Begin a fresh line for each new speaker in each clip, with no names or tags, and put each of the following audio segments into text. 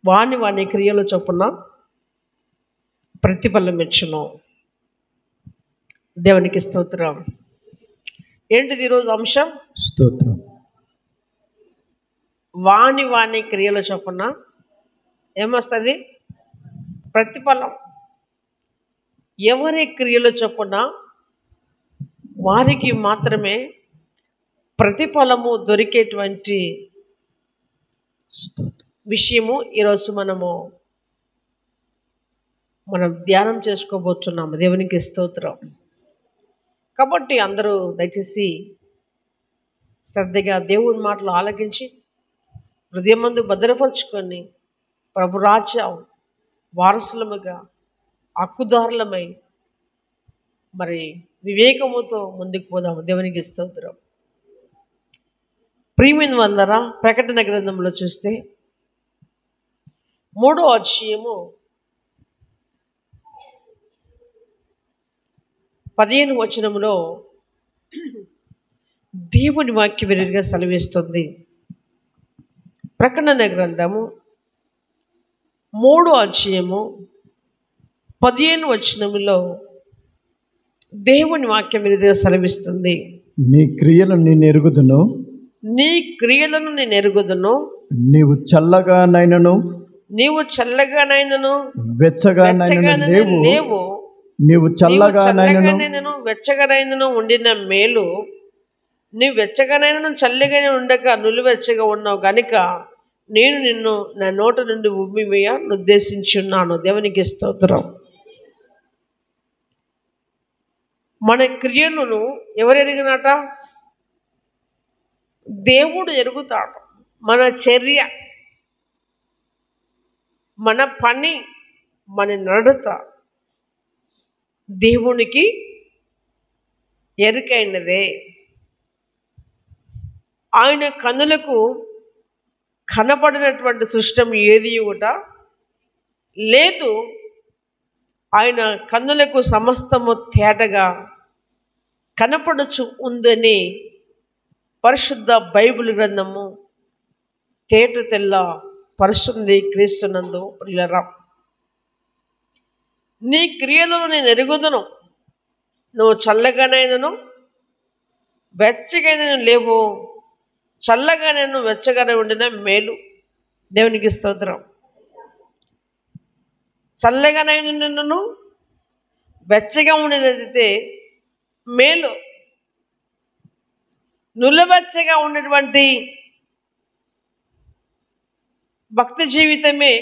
వాని వాని క్రియల చొప్పున ప్రతిఫలం ఇచ్చును. దేవునికి స్తోత్రం. ఏంటిది ఈరోజు అంశం?
స్తోత్రం.
వాని వాని క్రియల చొప్పున ఏమొస్తుంది? ప్రతిఫలం. ఎవరి క్రియల చొప్పున వారికి మాత్రమే ప్రతిఫలము దొరికేటువంటి విషయము ఈరోజు మనం ధ్యానం చేసుకోబోతున్నాము. దేవునికి స్తోత్రం. కాబట్టి అందరూ దయచేసి శ్రద్ధగా దేవుని మాటలు ఆలకించి హృదయమందు భద్రపరుచుకొని ప్రభు రాజ్యం వారసులముగా హక్కుదారులమై మరి వివేకముతో ముందుకు పోదాము. దేవునికి స్తోత్రం. ప్రియమైన వాళ్ళరా, ప్రకటన గ్రంథంలో చూస్తే 3వ అధ్యాయము 15వ వచనంలో దేవుని వాక్య విరిగా సెలవిస్తుంది. ప్రకటన గ్రంథము 3వ అధ్యాయము 15వ వచనంలో దేవుని వాక్యం విరిగా సెలవిస్తుంది.
నీ క్రియలను నేను ఎరుగుదును,
నీ క్రియలను నేను ఎరుగుదును,
నీవు చల్లగానైనను
వెచ్చగానైనను లేవు,
నీవు చల్లగానైనను
వెచ్చగానైనను ఉండిన మేలు, నీవు వెచ్చగానైనను చల్లగానే ఉండక నులివెచ్చగా ఉన్నావు గనుక నేను నిన్ను నా నోట నుండి ఉమ్మివేయ ఉద్దేశించున్నాను. దేవునికి స్తోత్రం. మన క్రియలను ఎవరు ఎరిగినట? దేవుడు ఎరుగుతాడు. మన చర్య, మన పని, మన నడత దేవునికి ఎరుకైనదే. ఆయన కన్నులకు కనపడినటువంటి సృష్టం ఏది కూడా లేదు. ఆయన కన్నులకు సమస్తము తేటగా కనపడుచు ఉందని పరిశుద్ధ బైబిల్ గ్రంథము తేట తెల్ల పరుస్తుంది. క్రీస్తునందు ప్రియులరా, నీ క్రియలను నేను ఎరుగుదును, నువ్వు చల్లగానైనను వెచ్చగానైనా లేవు, చల్లగానైనా వెచ్చగానే ఉండిన మేలు. దేవునికి స్తోత్రం. చల్లగానైనను వెచ్చగా ఉండినదైతే మేలు. నులవెచ్చగా ఉన్నటువంటి భక్తి జీవితమే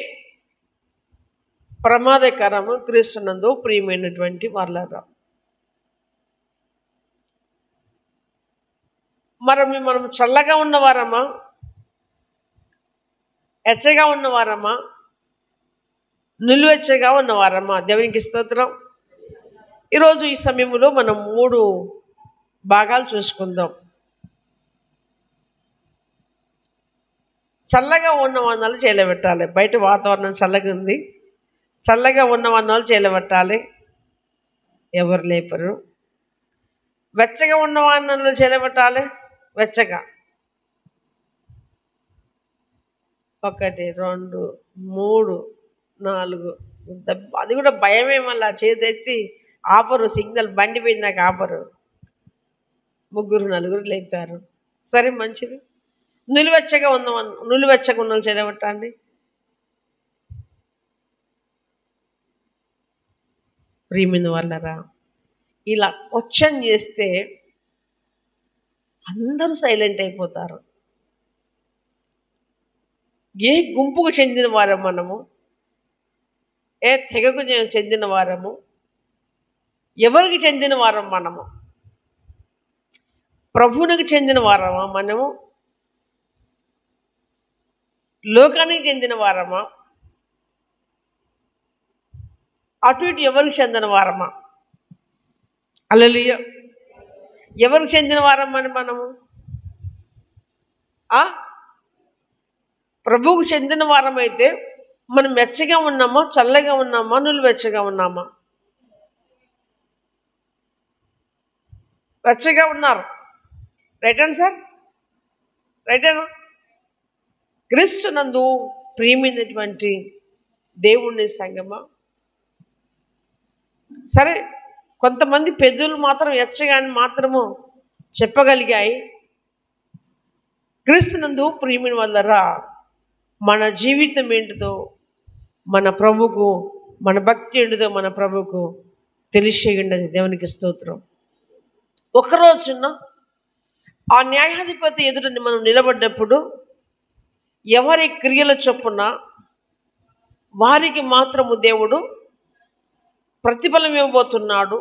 ప్రమాదకరము. క్రీస్తునందు ప్రియమైనటువంటి వాళ్ళరా, మనం చల్లగా ఉన్నవారమా, ఎచ్చగా ఉన్నవారమా, నిలువెచ్చగా ఉన్నవారమా? దేవునికి స్తోత్రం. ఈరోజు ఈ సమయంలో మనం 3 భాగాలు చూసుకుందాం. చల్లగా ఉన్న వన్నాలు చేయలేబెట్టాలి. బయట వాతావరణం చల్లగా ఉంది, చల్లగా ఉన్న వన్నాలు చేయలేబెట్టాలి, ఎవరు లేపరు. వెచ్చగా ఉన్న వన్నాలు చేయలేబెట్టాలి, వెచ్చగా. 1 2 3 4 అది కూడా భయమే. మళ్ళీ చేతి ఆపరు, సిగ్నల్ బండి పోయిందాక ఆపరు. 3 4 లేపారు, సరే మంచిది. నులివెచ్చగా ఉన్న చేయబట్టండి. ప్రియమైన వాళ్ళరా, ఇలా క్వశ్చన్ చేస్తే అందరూ సైలెంట్ అయిపోతారు. ఏ గుంపుకు చెందిన వారం మనము, ఏ తెగకు చెందిన వారము, ఎవరికి చెందిన వారం మనము? ప్రభువునికి చెందిన వారమా మనము? లోకానికి చెందిన వారమా? అటు ఇటు ఎవరికి చెందిన వారమా? హల్లెలూయా. ఎవరికి చెందిన వారమని మనము? ప్రభువుకు చెందిన వారమైతే మనం వెచ్చగా ఉన్నామా, చల్లగా ఉన్నామా, నులివెచ్చగా ఉన్నామా? వెచ్చగా ఉన్నారు. రైట్ అండ్ సార్, రైటేనా? క్రీస్తునందు ప్రియమైనటువంటి దేవుని సంగమా, సరే కొంతమంది పెద్దలు మాత్రం ఎచ్చగాని మాత్రము చెప్పగలిగాయి. క్రీస్తునందు ప్రియమైన వాళ్ళరా, మన జీవితం ఏంటిదో మన ప్రభుకు, మన భక్తి ఏంటిదో మన ప్రభుకు తెలిసేయండి. దేవునికి స్తోత్రం. ఒకరోజున ఆ న్యాయాధిపతి ఎదుట మనం నిలబడ్డప్పుడు ఎవరి క్రియల చొప్పున వారికి మాత్రము దేవుడు ప్రతిఫలం ఇవ్వబోతున్నాడు.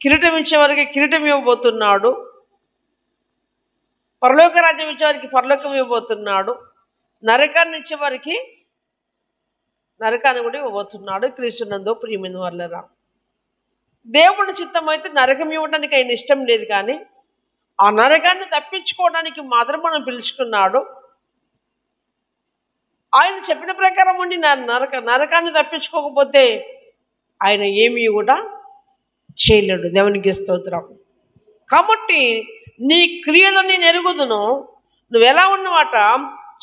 కిరీటం ఇచ్చేవారికి కిరీటం ఇవ్వబోతున్నాడు. పరలోక రాజ్యం ఇచ్చేవారికి పరలోకం ఇవ్వబోతున్నాడు. నరకాన్ని ఇచ్చేవారికి నరకాన్ని కూడా ఇవ్వబోతున్నాడు. క్రీస్తునందు ప్రియమైన వాళ్ళరా, దేవుని చిత్తం అయితే నరకం ఇవ్వడానికి ఆయన ఇష్టం లేదు, కానీ ఆ నరకాన్ని తప్పించుకోవడానికి మాత్రం మనం పిలుచుకున్నాడు. ఆయన చెప్పిన ప్రకారం ఉండి నరకాన్ని తప్పించుకోకపోతే ఆయన ఏమీ కూడా చేయలేడు. దేవునికి స్తోత్రం. కాబట్టి నీ క్రియలు నేను ఎరుగుదును. నువ్వు ఎలా ఉన్నవాట?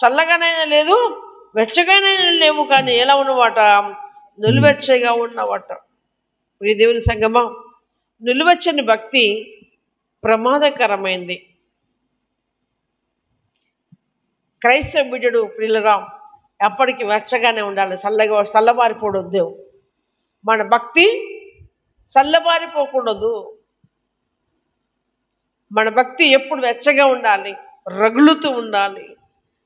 చల్లగానైనా లేదు, వెచ్చగానైనా లేవు, కానీ ఎలా ఉన్నవాట? నిలువెచ్చగా ఉన్నవాట. ప్రియ దేవుని సంగమా, నిలువెచ్చని భక్తి ప్రమాదకరమైంది. క్రైస్తవ బిడ్డడు ప్రియులరా ఎప్పటికీ వెచ్చగానే ఉండాలి, చల్లబారిపోవద్దు. మన భక్తి చల్లబారిపోకూడదు. మన భక్తి ఎప్పుడు వెచ్చగా ఉండాలి, రగులుతూ ఉండాలి,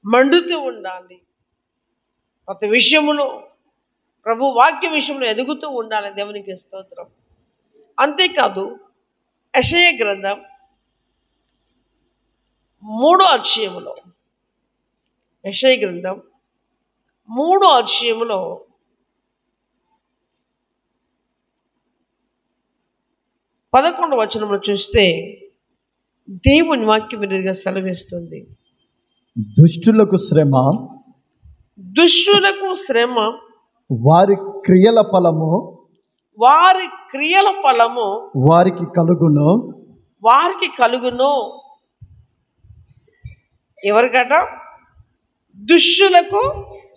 మండుతూ ఉండాలి. ప్రతి విషయంలో ప్రభు వాక్య విషయంలో ఎదుగుతూ ఉండాలి. దేవునికి స్తోత్రం. అంతేకాదు, యెషయా గ్రంథం 3వ అధ్యాయములో, యెషయా గ్రంథం 3వ అధ్యాయములో 11వ వచనంలో చూస్తే దేవుని వాక్యం విరిగా సెలవిస్తుంది.
దుష్టులకు శ్రమ,
దుష్టులకు శ్రమ,
వారి క్రియల ఫలము వారికి కలుగును. ఎవరికట? దుష్టులకు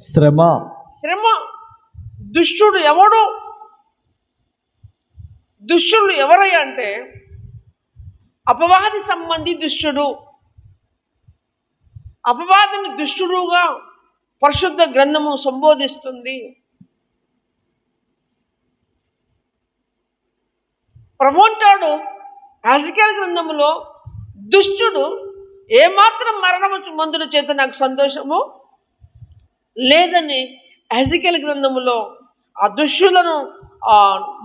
శ్రమ.
దుష్టుడు ఎవడు? దుష్టుడు ఎవరయ్యా అంటే అపవాది సంబంధి దుష్టుడు. అపవాదిని దుష్టుడుగా పరిశుద్ధ గ్రంథము సంబోధిస్తుంది. ప్రభు అంటాడు హెజెకియెలు గ్రంథములో, దుష్టుడు ఏమాత్రం మరణము మందుల చేత నాకు సంతోషము లేదని హెజెకియెలు గ్రంథములో ఆ దుష్టులను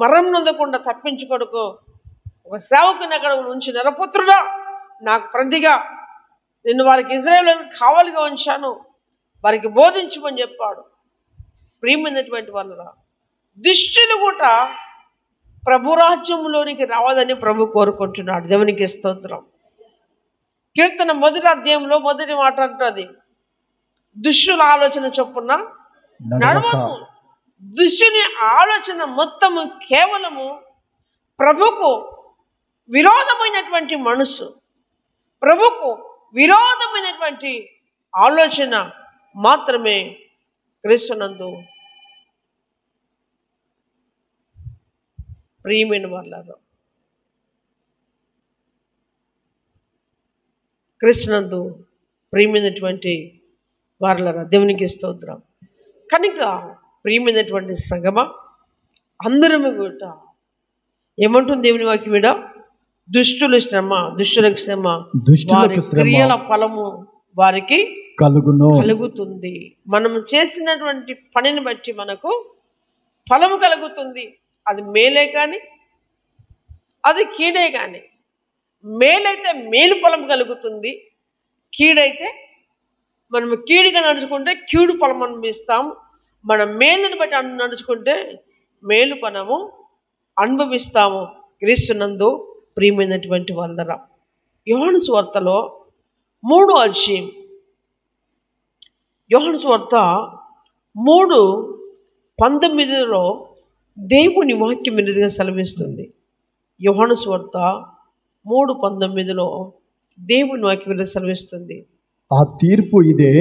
మరణం నొందకుండా తప్పించుకొడుకు ఒక సేవకుని అక్కడ ఉంచి, నరపుత్రుడా నాకు ప్రతిగా నిన్ను వారికి ఇశ్రాయేలుకు కావలిగా ఉంచాను, వారికి బోధించమని చెప్పాడు. ప్రియమైనటువంటి వాళ్ళరా, దుష్టులు కూడా ప్రభురాజ్యంలోనికి రావాలని ప్రభు కోరుకుంటున్నాడు. దేవునికి స్తోత్రం. కీర్తన 1వ అధ్యాయంలో 1వ మాట అంటుంది, దుష్టుల ఆలోచన చొప్పున నడవద్దు. దుష్టుని ఆలోచన మొత్తము కేవలము ప్రభుకు విరోధమైనటువంటి మనసు, ప్రభుకు విరోధమైనటువంటి ఆలోచన మాత్రమే క్రీస్తునందు ప్రియమైన వాళ్ళలో, క్రీస్తునందు ప్రియమైనటువంటి వారలరా దేవునికి స్తోత్రం. కనుక ప్రియమైనటువంటి సంగమా, అందరము కూడా ఏమంటుంది దేవుని వాక్యం మీద? దుష్టులకు శ్రమ, వారి క్రియల ఫలము వారికి కలుగుతుంది. మనం చేసినటువంటి పనిని బట్టి మనకు ఫలము కలుగుతుంది. అది మేలే కానీ అది కీడే కానీ, మేలైతే మేలు ఫలం కలుగుతుంది, కీడైతే మనం కీడుగా నడుచుకుంటే కీడు ఫలం అనుభవిస్తాం. మన మేలుని బట్టి నడుచుకుంటే మేలు ఫలము అనుభవిస్తాము. క్రీస్తునందు ప్రియమైనటువంటి వాళ్ళరా, యోహాను సువార్తలో 3వ అధ్యాయం, యోహాను సువార్త 3:19 దేవుని వాక్యం మీదుగా సెలవిస్తుంది. యోహాను సువార్త 3:19 దేవుని వాక్యం మీదుగా సెలవిస్తుంది.
ఆ తీర్పు ఇదే,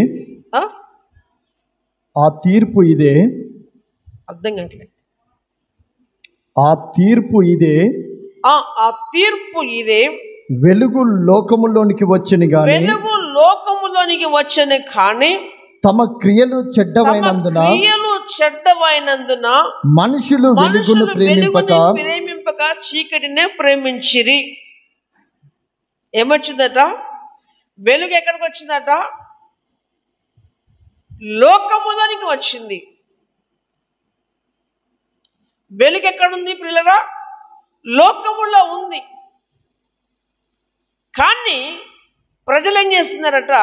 ఆ తీర్పు ఇదే.
అర్థం కావట్లేదు.
ఆ తీర్పు ఇదే.
ఆ తీర్పు ఇదే.
వెలుగు లోకములోనికి వచ్చెను గాని
వెలుగు లోకములోనికి వచ్చెను కానీ
తమ క్రియలు చెడ్డవైనందున మనుషులు వెలుగును
ప్రేమింపక చీకటినే ప్రేమించిరి. ఏమొచ్చిందట? వెలుగు ఎక్కడికి వచ్చిందట? లోకములోనికి వచ్చింది. వెలుగు ఎక్కడుంది ప్రియులరా? లోకములో ఉంది. కానీ ప్రజలు ఏం చేస్తున్నారట?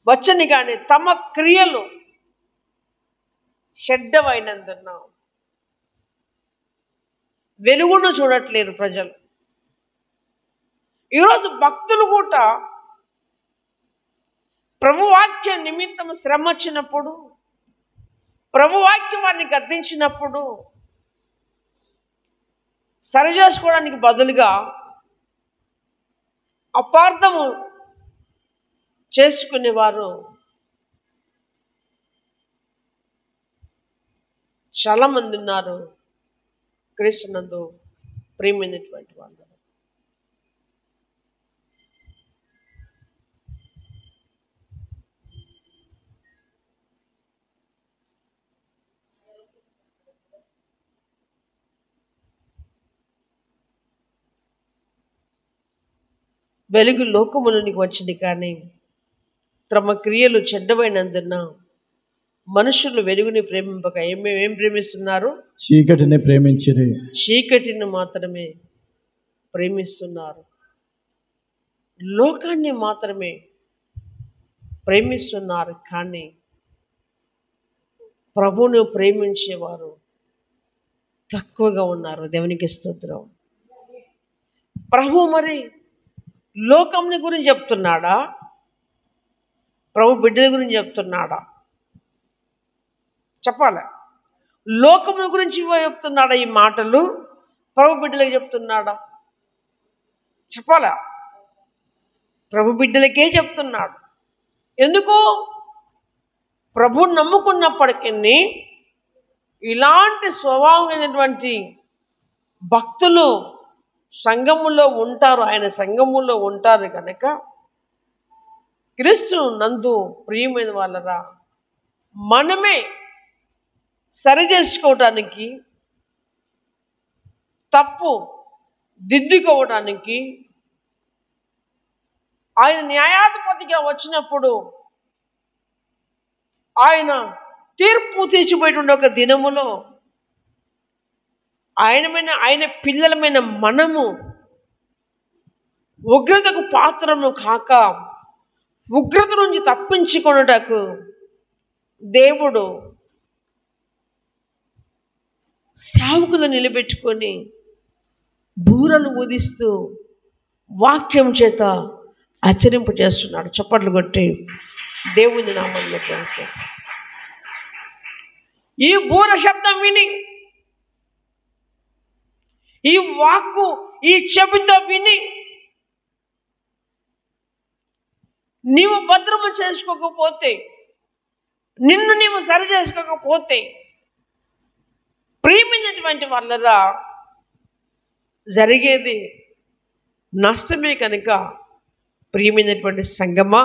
వచ్చని కానీ తమ క్రియలు చెడ్డవైనందున వెలుగును చూడట్లేరు ప్రజలు. ఈరోజు భక్తులు కూడా ప్రభువాక్య నిమిత్తం శ్రమ వచ్చినప్పుడు, ప్రభువాక్యం వారిని గద్దించినప్పుడు సరిచేసుకోవడానికి బదులుగా అపార్థము చేసుకునేవారు చాలా మంది ఉన్నారు. క్రీస్తునందు ప్రియమైనటువంటి వాళ్ళు. వెలుగు లోకములోనికి వచ్చింది కానీ తమ క్రియలు చెడ్డవైనందున మనుషులు వెలుగుని ప్రేమింపక ఏం ప్రేమిస్తున్నారు?
చీకటిని ప్రేమించిరి.
చీకటిని మాత్రమే ప్రేమిస్తున్నారు. లోకాన్ని మాత్రమే ప్రేమిస్తున్నారు. కానీ ప్రభువును ప్రేమించేవారు తక్కువగా ఉన్నారు. దేవునికి స్తోత్రం. ప్రభు మరి లోకంని గురించి చెప్తున్నాడా? ప్రభు బిడ్డల గురించి చెప్తున్నాడా? చెప్పాలి. లోకముల గురించి చెప్తున్నాడా ఈ మాటలు? ప్రభు బిడ్డలకు చెప్తున్నాడా? చెప్పాలా? ప్రభు బిడ్డలకే చెప్తున్నాడు. ఎందుకు? ప్రభు నమ్ముకున్నప్పటికీ ఇలాంటి స్వభావం కలిగినటువంటి భక్తులు సంఘములో ఉంటారు. ఆయన సంఘములో ఉంటారు కనుక క్రీస్తు నందు ప్రియమైన వాళ్ళరా, మనమే సరి చేసుకోవడానికి, తప్పు దిద్దుకోవడానికి ఆయన న్యాయాధిపతిగా వచ్చినప్పుడు ఆయన తీర్పు తీర్చిపోయేటువంటి ఒక దినములో ఆయన పిల్లలమైన మనము ఉగ్రతకు పాత్రము కాక ఉగ్రత నుంచి తప్పించుకొనుటకు దేవుడు సేవకులు నిలబెట్టుకొని బూరలు ఊదిస్తూ వాక్యం చేత హెచ్చరింపు చేస్తున్నాడు. చప్పట్లు కొట్టి దేవుని నామములో పలుకు. ఈ బూర శబ్దం విని, ఈ వాక్కు ఈ చెవితో విని నీవు భద్రము చేసుకోకపోతే, నిన్ను నీవు సరి చేసుకోకపోతే ప్రియమైనటువంటి వాళ్ళరా జరిగేది నష్టమే. కనుక ప్రియమైనటువంటి సంగమా,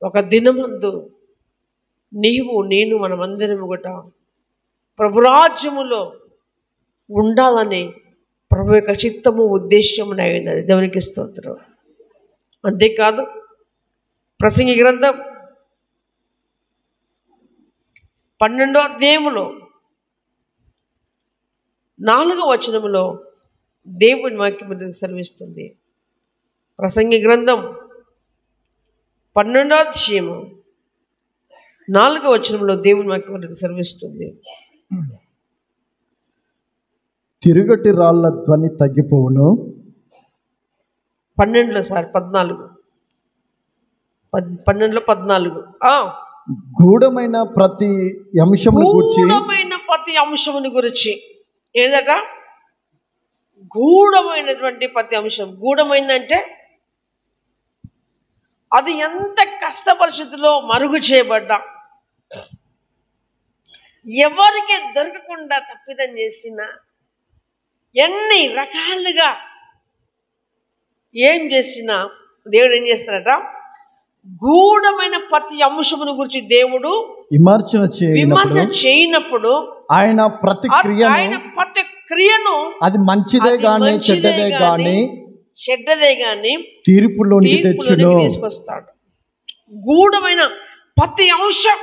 ఒక దినమందు నీవు నేను మనమందరం కూడా ప్రభురాజ్యములో ఉండాలని ప్రభు యొక్క చిత్తము ఉద్దేశమునై ఉన్నది. దేవునికి స్తోత్రం. అంతేకాదు, ప్రసంగి గ్రంథం 12వ అధ్యాయములో 4వ వచనములో దేవుని వాక్యం సెలవిస్తుంది. ప్రసంగి గ్రంథం 12వ అధ్యాయము 4వ వచనంలో దేవుని వాక్యం సెలవిస్తుంది.
తిరుగటి రాళ్ల ధ్వని తగ్గిపోవును.
12లో సార్ 14, 12లో 14.
గూఢమైన ప్రతి
అంశమును గురించి ఏదట? గూఢమైనటువంటి ప్రతి అంశం. గూఢమైందంటే అది ఎంత కష్ట పరిస్థితిలో మరుగు చేయబడ్డా, ఎవరికి దొరకకుండా తప్పిదం చేసినా, ఎన్ని రకాలుగా ఏం చేసినా దేవుడు ఏం చేస్తాడట, గూఢమైన ప్రతి అంశమును గురించి దేవుడు
విమర్శన
చేయనప్పుడు
ఆయన ప్రతి
క్రియను
అది మంచిదే గాని
చెడ్డదే గాని
తీర్పులోనికి
తీసుకొస్తాడు. గూఢమైన ప్రతి అంశం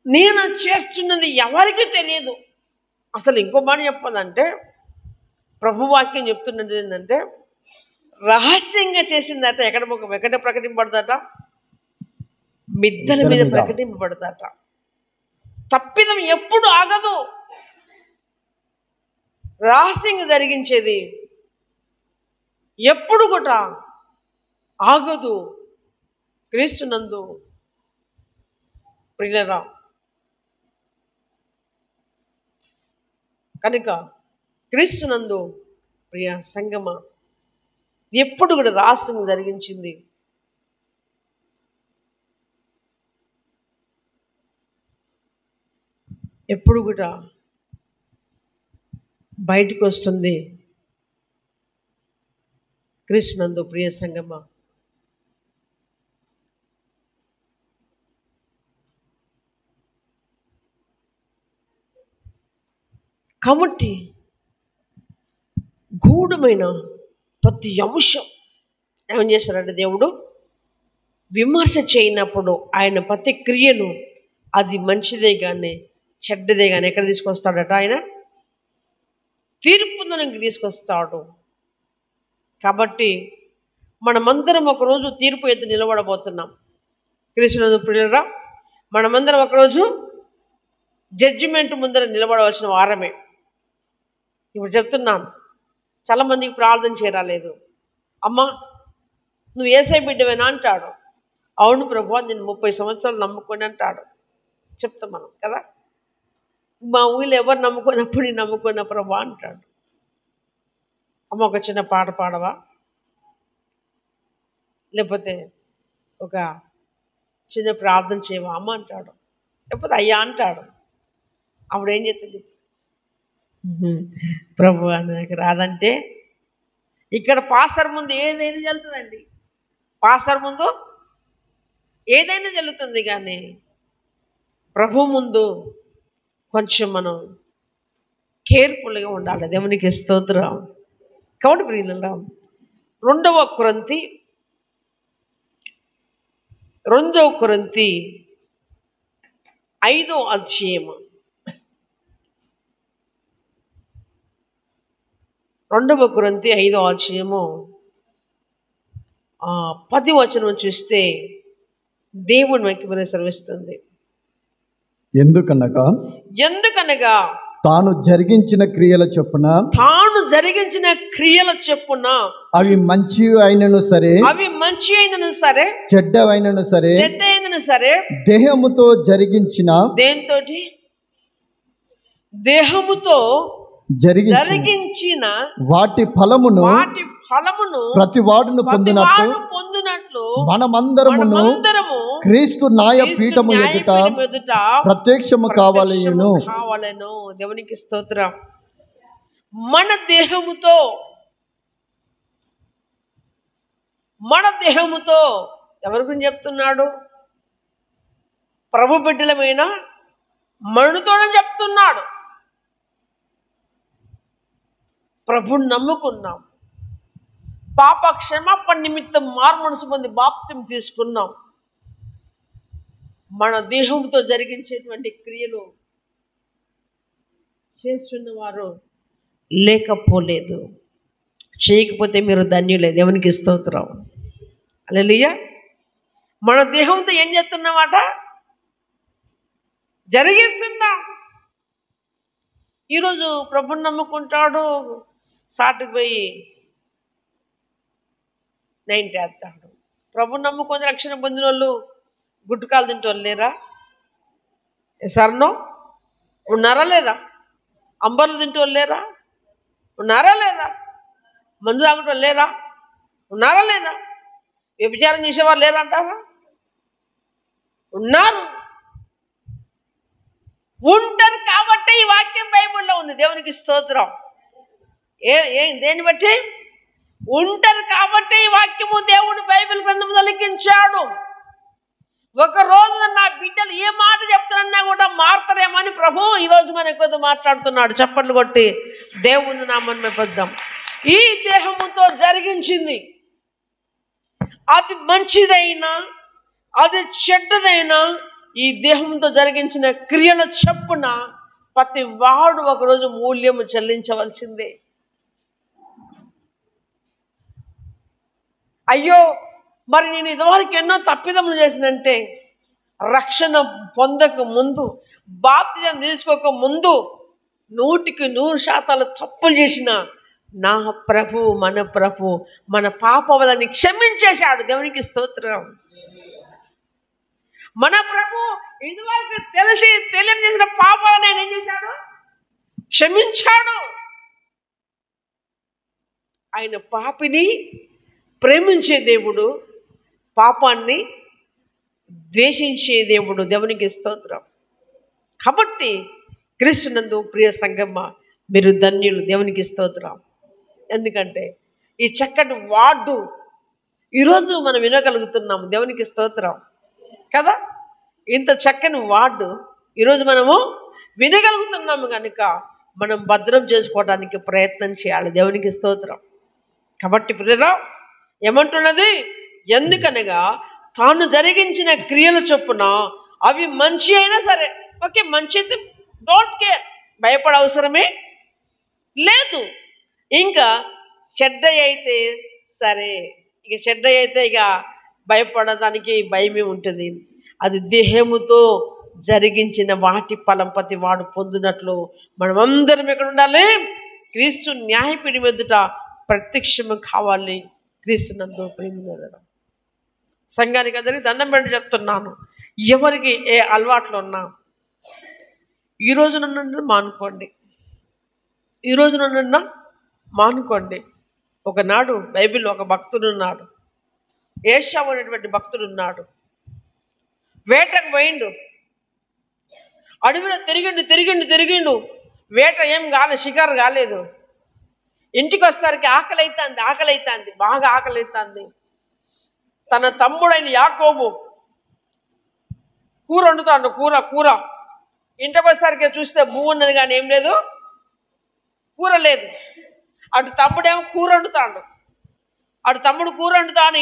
నేను చేస్తున్నది ఎవరికి తెలియదు. అసలు ఇంకో మాట చెప్పాలంటే, ప్రభువాక్యం చెప్తున్నది ఏంటంటే, రహస్యంగా చేసిందట ఎక్కడ ప్రకటింపబడదట, మిద్దెల మీద ప్రకటింపబడదట. తప్పిదం ఎప్పుడు ఆగదు. రహస్యంగా జరిగించేది ఎప్పుడు కూడా ఆగదు. క్రీస్తునందు ప్రియులారా, కనుక క్రీస్తునందు ప్రియ సంగమ ఎప్పుడు కూడా రహస్యం జరిగించింది ఎప్పుడు కూడా బయటకు వస్తుంది. క్రీస్తునందు ప్రియ సంగమ, కాబట్టి గూఢమైన ప్రతి అంశం ఏమని చేస్తారంటే దేవుడు విమర్శ చేయనప్పుడు ఆయన ప్రతి క్రియను అది మంచిదే కానీ చెడ్డదే కానీ ఎక్కడ తీసుకొస్తాడట, ఆయన తీర్పులోనికి తీసుకొస్తాడు. కాబట్టి మనమందరం ఒకరోజు తీర్పు ఎత్తు నిలబడబోతున్నాం. క్రీస్తునందు ప్రియులారా, మనమందరం ఒకరోజు జడ్జిమెంట్ ముందర నిలబడవలసిన వారమే. ఇప్పుడు చెప్తున్నాను, చాలామందికి ప్రార్థన చేయరాలేదు. అమ్మా నువ్వు యేసయ్య బిడ్డవేనా అంటాడు. అవును ప్రభువా నేను 30 సంవత్సరాలు నమ్ముకొని అంటాడు. చెప్తాం మనం కదా, మా ఊళ్ళో ఎవరు నమ్ముకున్నప్పుడు నేను నమ్ముకున్న ప్రభువా అంటాడు. అమ్మ ఒక చిన్న పాట పాడవా, లేకపోతే ఒక చిన్న ప్రార్థన చేయవా అమ్మ అంటాడు. లేకపోతే అయ్యా అంటాడు. అప్పుడు ఏం చేస్తుంది, ప్రభు నాకు రాదంటే ఇక్కడ పాస్టర్ ముందు ఏదైనా జరుగుతుందండి. పాస్టర్ ముందు ఏదైనా జరుగుతుంది, కానీ ప్రభు ముందు కొంచెం మనం కేర్ఫుల్గా ఉండాలి. దేవునికి స్తోత్రం. కాబట్టి ప్రియులారా, 2 కొరింథీ 5వ అధ్యాయము 2 కొరింథీ 5వ అధ్యాయము 10వ వచనం చూస్తే దేవుని వాక్యం సెలవిస్తుంది. ఎందుకనగా
తాను జరిగించిన క్రియల చొప్పున అవి మంచి అయినను సరే చెడ్డవైనను సరే దేహముతో జరిగించిన జరిగించిన వాటి ఫలమును ప్రతి వాడును పొందినట్లు మనమందరము క్రీస్తు న్యాయ పీఠము ఎదుట ప్రత్యక్షము కావాలను.
దేవునికి స్తోత్రం. మన దేహముతో ఎవరి గురించి చెప్తున్నాడు? ప్రభు బిడ్డలమైన మనతోనే చెప్తున్నాడు. ప్రభుని నమ్ముకున్నాం, పాప క్షమాపణ నిమిత్తం మారుమనసు పొంది బాప్తిసం తీసుకున్నాం. మన దేహంతో జరిగించేటువంటి క్రియలు చేస్తున్నవారు లేకపోలేదు. చేయకపోతే మీరు ధన్యులే. దేవునికి స్తోత్రం. హల్లెలూయా. మన దేహంతో ఏం చేస్తున్నామాట? జరిగిస్తున్నాం. ఈరోజు ప్రభుని నమ్ముకుంటాడు, సాటుకు పోయి 90 వేస్తాడు. ప్రభుని నమ్ముకొని రక్షణ పొందిన వాళ్ళు గుట్టుకాలు తింటే వాళ్ళు లేరా? సర్నో ఉన్నారా లేదా? అంబర్లు తింటే వాళ్ళు లేరా? ఉన్నారా లేదా? మందు తాగటం లేరా? ఉన్నారా లేదా? వ్యభిచారం చేసేవారు లేరంటారా? ఉన్నారు. ఉంటారు కాబట్టి ఈ వాక్యం బైబిల్లో ఉంది. దేవునికి స్తోత్రం. దేన్ని బట్టి? ఉంటారు కాబట్టి ఈ వాక్యము దేవుడు బైబిల్ గ్రంథంలో లిఖించాడు. ఒక రోజు నా బిడ్డలు ఏ మాట చెప్తారన్నా కూడా మారుతారేమని ప్రభు ఈరోజు మన ఎక్కువ మాట్లాడుతున్నాడు. చప్పట్లు కొట్టి దేవుని నామమున మెప్పుదాం. ఈ దేహముతో జరిగించింది, అది మంచిదైనా అది చెడ్డదైనా, ఈ దేహంతో జరిగించిన క్రియల చొప్పున ప్రతి వాడు ఒకరోజు మూల్యము చెల్లించవలసిందే. అయ్యో మరి నేను ఇదివరకు ఎన్నో తప్పిదములు చేసినంటే, రక్షణ పొందక ముందు, బాప్తిజం తీసుకోక ముందు 100% తప్పులు చేసిన నా ప్రభు, మన ప్రభు మన పాపములని క్షమించేశాడు. దేవునికి స్తోత్రం. మన ప్రభు ఇదివరకు తెలిసి తెలియని చేసిన పాపాలను ఆయన ఏం చేశాడు? క్షమించాడు. ఆయన పాపిని ప్రేమించే దేవుడు, పాపాన్ని ద్వేషించే దేవుడు. దేవునికి స్తోత్రం. కాబట్టి క్రీస్తునందు ప్రియ సంగమ మీరు ధన్యులు. దేవునికి స్తోత్రం. ఎందుకంటే ఈ చక్కటి వార్డు ఈరోజు మనం వినగలుగుతున్నాము. దేవునికి స్తోత్రం కదా. ఇంత చక్కని వార్డు ఈరోజు మనము వినగలుగుతున్నాము కనుక మనం భద్రం చేసుకోవడానికి ప్రయత్నం చేయాలి. దేవునికి స్తోత్రం. కాబట్టి ప్రియరా ఏమంటున్నది? ఎందుకనగా తాను జరిగించిన క్రియల చొప్పున అవి మంచి అయినా సరే, ఓకే మంచి అయితే డోంట్ కేర్, భయపడ అవసరమే లేదు. ఇంకా చెడ్డ అయితే సరే, ఇక చెడ్డ అయితే ఇక భయపడడానికి భయమే ఉంటుంది. అది దేహముతో జరిగించిన వాటి ఫలం ప్రతి వాడు పొందినట్లు మనమందరం ఎక్కడ ఉండాలి? క్రీస్తు న్యాయపీఠం ఎదుట ప్రత్యక్షము కావాలి. క్రీస్తునందు ప్రేమ సంఘానికి అందరికీ దండం పెట్టి చెప్తున్నాను. ఎవరికి ఏ అలవాట్లు ఉన్నా ఈరోజు నన్ను మానుకోండి, ఈరోజు నన్ను మానుకోండి. ఒకనాడు బైబిల్లో ఒక భక్తుడు ఉన్నాడు, ఏశావు అనేటువంటి భక్తుడు ఉన్నాడు. వేటకు పోయిండు, అడవిలో తిరిగిండు. వేట ఏం కాలేదు, షికారు కాలేదు. ఇంటికి వస్తానికి ఆకలి అవుతుంది, బాగా ఆకలి అవుతుంది. తన తమ్ముడైన యాకోబు కూర వండుతాడు. కూర ఇంటికి వచ్చేసరికి చూస్తే భూమి ఉన్నది కానీ ఏం లేదు, కూర లేదు. అటు తమ్ముడేమో కూర వండుతాడు,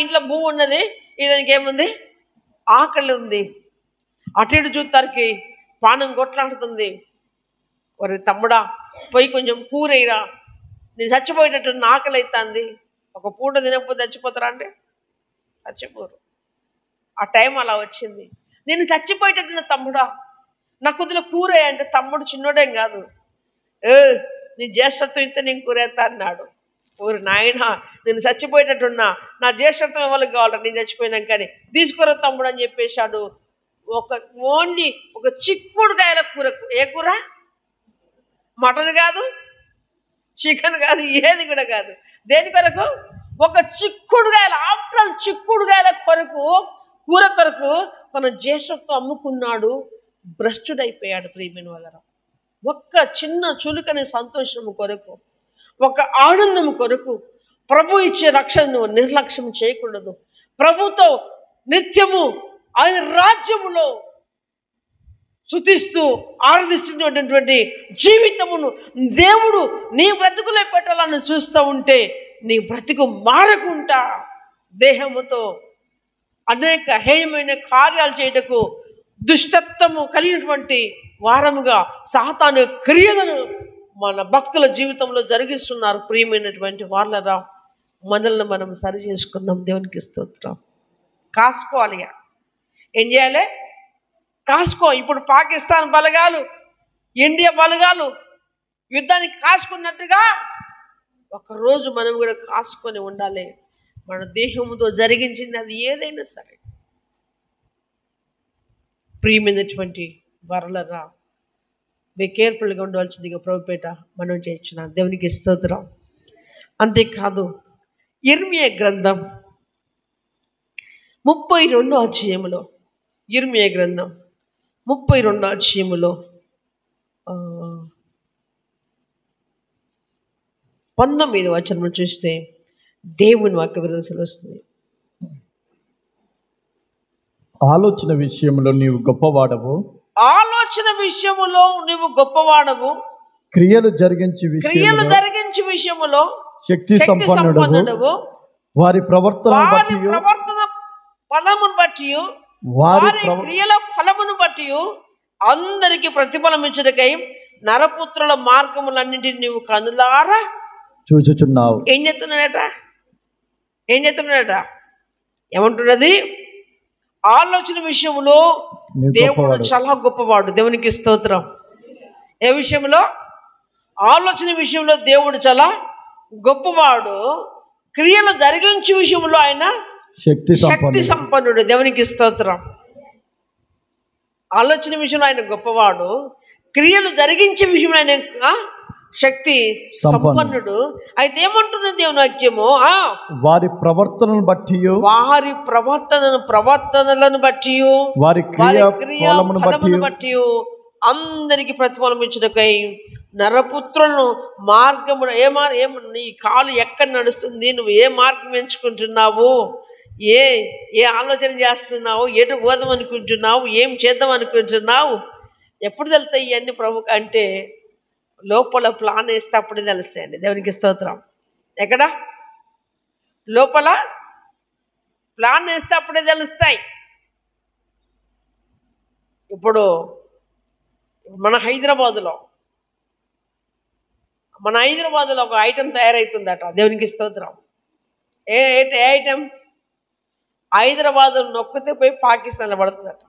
ఇంట్లో భూమి ఉన్నది, ఇదానికి ఏముంది? ఆకలి ఉంది. అటు ఇటు చూస్తానికి పానం కొట్లాడుతుంది. ఒరే తమ్ముడా, పోయి కొంచెం కూర వేయరా, నేను చచ్చిపోయేటట్టు ఆకలి అవుతుంది. ఒక పూట తినకపోతే చచ్చిపోతారా అంటే చచ్చిపోరు. ఆ టైం అలా వచ్చింది. నేను చచ్చిపోయేటట్టున్న తమ్ముడా, నా కొద్దిలో కూర అంటే తమ్ముడు చిన్నోడేం కాదు, నీ జ్యేష్ఠత్వం ఇస్తే నేను కూరేస్తా అన్నాడు. ఊరు నాయన, నేను చచ్చిపోయేటట్టున్నా, నా జ్యేష్ఠత్వం ఎవరికి కావాలంటే నేను చచ్చిపోయినాం కానీ తీసుకురా తమ్ముడు అని చెప్పేశాడు. ఓన్లీ ఒక చిక్కుడుకాయల కూరకు. ఏ కూర? మటన్ కాదు, చికెన్ కాదు, ఏది కూడా కాదు. దేని కొరకు? ఒక చిక్కుడుకాయల, ఆఫ్టర్ ఆల్ చిక్కుడుకాయల కూర కొరకు తన జ్యేష్ఠత్వం అమ్ముకున్నాడు. భ్రష్టుడైపోయాడు. ప్రియమైన వాళ్ళ ఒక్క చిన్న చులుకని సంతోషము కొరకు, ఒక ఆనందము కొరకు ప్రభు ఇచ్చే రక్షణను నిర్లక్ష్యం చేయకూడదు. ప్రభుతో నిత్యము ఆయన రాజ్యములో స్తుతిస్తూ ఆరాధిస్తున్నటువంటి జీవితమును దేవుడు నీ బ్రతుకులో పెట్టాలని చూస్తూ ఉంటే నీ బ్రతుకు మారకుండా దేహముతో అనేక హేయమైన కార్యాలు చేయటకు దుష్టత్వము కలిగినటువంటి వారముగా సాతాను క్రియలను మన భక్తుల జీవితంలో జరిగిస్తున్నారు. ప్రియమైనటువంటి వాళ్ళరా, మనల్ని మనం సరి చేసుకుందాం. దేవునికి స్తోత్రం. కాసుకోవాలి. ఏం చేయాలి? కాసుకో. ఇప్పుడు పాకిస్తాన్ బలగాలు, ఇండియా బలగాలు యుద్ధానికి కాసుకున్నట్టుగా ఒకరోజు మనం కూడా కాసుకొని ఉండాలి. మన దేహంతో జరిగించింది అది ఏదైనా సరే. ప్రియమైనటువంటి వరలరా, బీ కేర్ఫుల్గా ఉండవలసిందిగా ప్రభుపేట మనం చేయించిన దేవునికి స్తోత్రం. అంతేకాదు, ఇర్మియా గ్రంథం 32వ అధ్యాయములో, యిర్మీయా గ్రంథం 32వ అధ్యాయములో 19వ వచనం చూస్తే దేవుని వాక్య విరోధులు వస్తుంది.
ఆలోచన విషయంలో నీవు గొప్పవాడవు,
ఆలోచన విషయములో నీవు గొప్పవాడవు,
క్రియలు జరిగించి
విషయములో
శక్తి సంపన్నుడవు, వారి ప్రవర్తన
ఫలమును బట్టి, వారి క్రియల ఫలమును బట్టి అందరికి ప్రతిఫలం ఇచ్చుటకై నరపుత్రుల మార్గములన్నింటినీ నీవు కనులారా
చూచుచున్నావు.
ఏం చెప్తున్నాడట? ఏమంటున్నది? ఆలోచన విషయంలో దేవుడు చాలా గొప్పవాడు. దేవునికి స్తోత్రం. ఏ విషయంలో? ఆలోచన విషయంలో దేవుడు చాలా గొప్పవాడు. క్రియలు జరిగించే విషయంలో ఆయన శక్తి సంపన్నుడు. దేవునికి స్తోత్రం. ఆలోచన విషయంలో ఆయన గొప్పవాడు, క్రియలు జరిగించే విషయంలో ఆయన శక్తి సంపన్నుడు. అయితే ఏమంటున్నది దేవుని వాక్యము?
వారి ప్రవర్తనలను బట్టి,
ప్రవర్తనలను బట్టి,
వారి
క్రియలను బట్టి అందరికి ప్రతిఫలం ఇచ్చుటకై నరపుత్రులను మార్గమున నీ కాలు ఎక్కడ నడుస్తుంది, నువ్వు ఏ మార్గం ఎంచుకుంటున్నావు, ఏ ఆలోచన చేస్తున్నావు, ఎటు పోదాం అనుకుంటున్నావు, ఏం చేద్దాం అనుకుంటున్నావు, ఎప్పుడు తెలుస్తాయి ఇవన్నీ ప్రభు అంటే లోపల ప్లాన్ వేస్తే అప్పుడే తెలుస్తాయండి. దేవునికి స్తోత్రం. ఎక్కడ? లోపల ప్లాన్ వేస్తే అప్పుడే తెలుస్తాయి. ఇప్పుడు మన హైదరాబాదులో ఒక ఐటెం తయారవుతుందట. దేవునికి స్తోత్రం. ఏ ఐటెం? హైదరాబాద్ నొక్కితే పోయి పాకిస్తాన్లో పడుతుందట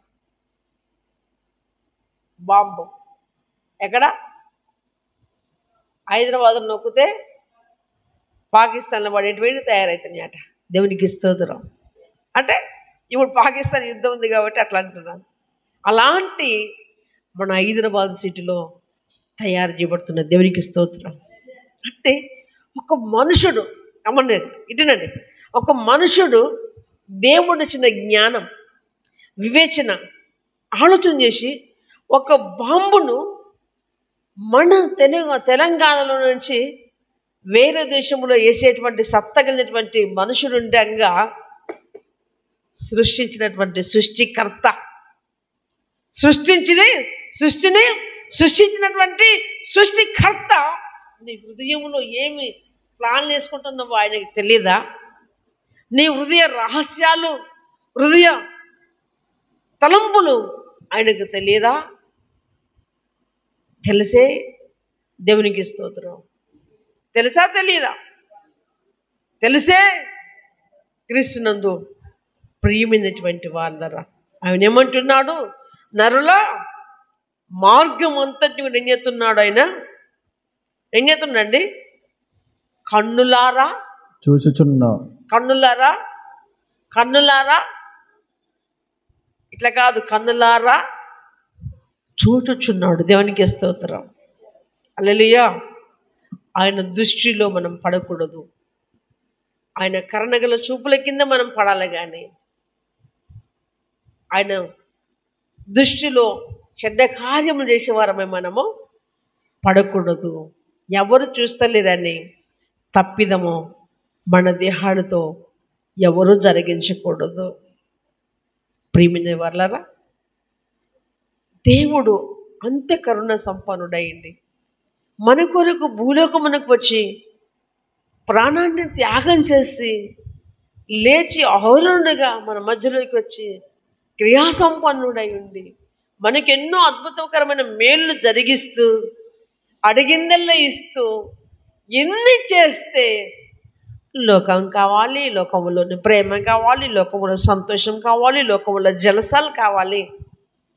బాంబు. ఎక్కడ? హైదరాబాద్ నొక్కితే పాకిస్తాన్లో పడేటువంటి తయారవుతున్నాయట. దేవునికి స్తోత్రం. అంటే ఇప్పుడు పాకిస్తాన్ యుద్ధం ఉంది కాబట్టి అట్లా అంటున్నాను. అలాంటి మన హైదరాబాద్ సిటీలో తయారు చేయబడుతున్న దేవునికి స్తోత్రం. అంటే ఒక మనుషుడు ఇటునండి, ఒక మనుషుడు దేవుడు ఇచ్చిన జ్ఞానం, వివేచన, ఆలోచన చేసి ఒక బాంబును మన తెలంగాణలో నుంచి వేరే దేశంలో వేసేటువంటి సత్తగలిగినటువంటి మనుషుడుండగా సృష్టించినటువంటి సృష్టికర్త, సృష్టించినటువంటి సృష్టికర్త నీ హృదయంలో ఏమి ప్లాన్ వేసుకుంటున్నావో ఆయనకి తెలియదా? నీ హృదయ రహస్యాలు, హృదయ తలంపులు ఆయనకు తెలియదా? తెలిసే దేవునికి స్తోత్రం. తెలుసా తెలియదా? తెలిసే క్రీస్తునందు ప్రియమైనటువంటి వారందరా ఆయన ఏమంటున్నాడు? నరుల మార్గం అంతటి ఏం చేస్తున్నాడు ఆయన? ఏం చేస్తున్నాడండి? కన్నులారా
చూచుచున్నా.
కన్నులారా ఇట్లా కాదు, కన్నులారా చూచుచున్నాడు. దేవునికి స్తోత్రం. హల్లెలూయా. ఆయన దృష్టిలో మనం పడకూడదు. ఆయన కరుణగల చూపుల కింద మనం పడాలి, కానీ ఆయన దృష్టిలో చెడ్డ కార్యములు చేసేవారమే మనము పడకూడదు. ఎవరు చూస్తలేదని తప్పిదము మన దేహాలతో ఎవరు జరిగించకూడదు. ప్రియమైన వారలారా, దేవుడు అంత కరుణ సంపన్నుడైంది మన కొరకు భూలోకమునకు వచ్చి ప్రాణాన్ని త్యాగం చేసి లేచి అహోరణుడిగా మన మధ్యలోకి వచ్చి క్రియాసంపన్నుడై ఉండి మనకెన్నో అద్భుతకరమైన మేళ్ళు జరిగిస్తూ అడిగిందల్లా ఇస్తూ ఎన్ని చేస్తే లోకం కావాలి, లోకములోని ప్రేమ కావాలి, లోకములో సంతోషం కావాలి, లోకములో జలసాలు కావాలి.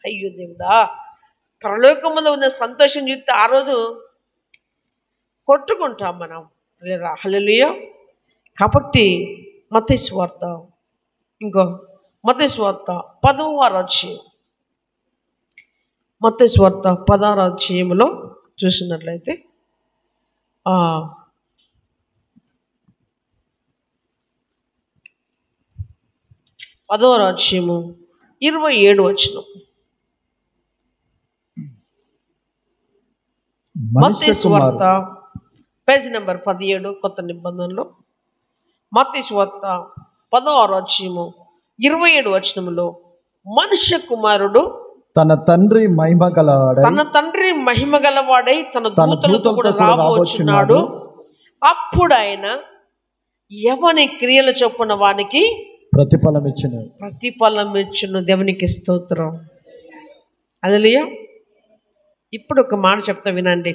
అయ్యో దేవుడా, పరలోకములో ఉన్న సంతోషం చూస్తే ఆ రోజు కొట్టుకుంటాం మనం. హల్లెలూయా. కాబట్టి మత్తయి సువార్త 10వ అధ్యాయం, మత్తయి సువార్త 16వ అధ్యాయంలో చూసినట్లయితే 10వ అధ్యాయము 27 వచనం.
మనుష్య
మత్తయి సువార్త
కుమారుడు
పేజ్ నెంబర్ 17 కొత్త నిబంధనలో. మత్తయి సువార్త 10వ అధ్యాయము 27 వచనములో మనుష్య కుమారుడు
తన తండ్రి మహిమ గలవాడై
తన
తన
దూతలతో కూడా రాబోచున్నాడు. అప్పుడు ఆయన ఎవని క్రియల చొప్పున వానికి
ప్రతిఫలం ఇచ్చిన.
ప్రతిఫలం ఇచ్చును. దేవునికి స్తోత్రం. హల్లెలూయా. ఇప్పుడు ఒక మాట చెప్తా వినండి.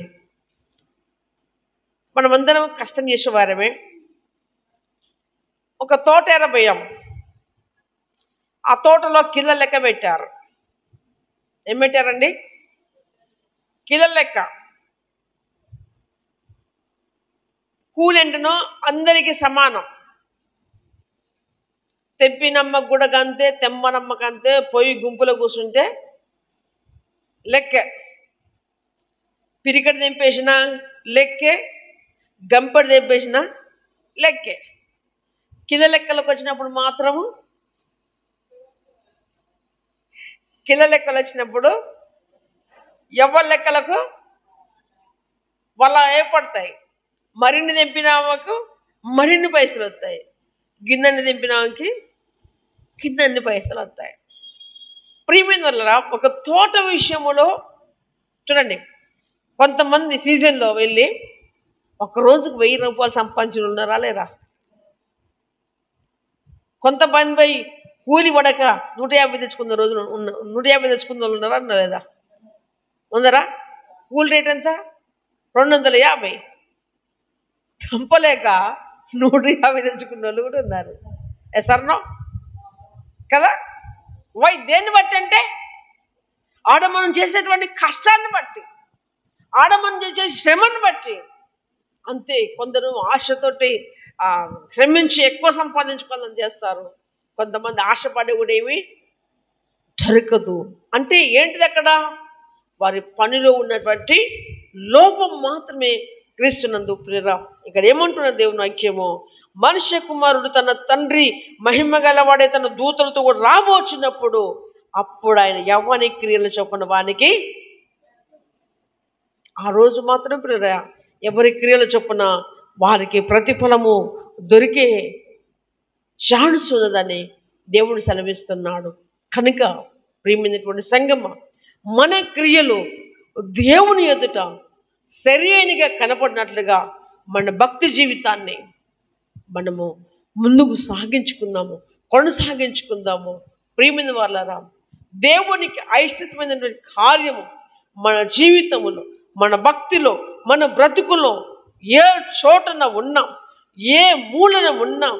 మనమందరం కష్టం చేసేవారమే. ఒక తోట ఎరబోయాం. ఆ తోటలో కిలో లెక్క పెట్టారు. ఏం పెట్టారండి? కిలో లెక్క. కూలంటేనో అందరికీ సమానం. తెప్పినమ్మకు కూడా కంతే, తెమ్మనమ్మకంతే. పోయి గుంపులో కూర్చుంటే లెక్కే. పిరికటి తెంపేసిన లెక్కే, గంపడి తెంపేసిన లెక్కే. కిలో లెక్కలకు వచ్చినప్పుడు మాత్రము కిలో లెక్కలు వచ్చినప్పుడు ఎవరి లెక్కలకు వాళ్ళ ఏర్పడతాయి. మరిన్ని తెంపినామకు మరిన్ని పైసలు వస్తాయి. గిన్నెని తెంపినామకి కిందన్ని పైసలు వస్తాయి. ప్రియమైన వాళ్ళరా, ఒక తోట విషయంలో చూడండి, కొంతమంది సీజన్లో వెళ్ళి ఒక రోజుకు 1000 రూపాయలు సంపాదించులు ఉన్నారా లేరా? కొంతమంది పోయి కూలి పడక 150 తెచ్చుకున్న రోజులు 150 తెచ్చుకున్న వాళ్ళు ఉన్నారా అన్న లేదా? ఉందరా? కూలి రేట్ ఎంత? 250. చంపలేక 150 తెచ్చుకున్న వాళ్ళు కూడా ఉన్నారు. ఎసర్నో కదా? దేన్ని బట్టి అంటే ఆడ మనం చేసేటువంటి కష్టాన్ని బట్టి, ఆడ మనం చేసే శ్రమను బట్టి. అంతే. కొందరు ఆశతోటి శ్రమించి ఎక్కువ సంపాదించుకోవాలని చేస్తారు. కొంతమంది ఆశపడి కూడా ఏమి జరగదు. అంటే ఏంటిది అక్కడ? వారి పనిలో ఉన్నటువంటి లోపం మాత్రమే క్రీస్తునందు ప్రియరా. ఇక్కడ ఏమంటున్న దేవుని వాక్యమో, మనుష్య కుమారుడు తన తండ్రి మహిమ గలవాడే తన దూతలతో కూడా రాబోచినప్పుడు అప్పుడు ఆయన యవ్వని క్రియలు చొప్పున వానికి, ఆ రోజు మాత్రం ప్రియరా, ఎవరి క్రియలు చొప్పున వారికి ప్రతిఫలము దొరికే ఛాన్స్ ఉన్నదని దేవుడు సెలవిస్తున్నాడు. కనుక ప్రియమైనటువంటి సంగమ, మన క్రియలు దేవుని ఎదుట సరైనగా కనపడినట్లుగా మన భక్తి జీవితాన్ని మనము ముందుకు కొనసాగించుకుందాము. ప్రియమైన వాళ్ళారా, దేవునికి అయిష్టమైనటువంటి కార్యము మన జీవితములో, మన భక్తిలో, మన బ్రతుకులో ఏ చోటన ఉన్నాం, ఏ మూలన ఉన్నాం,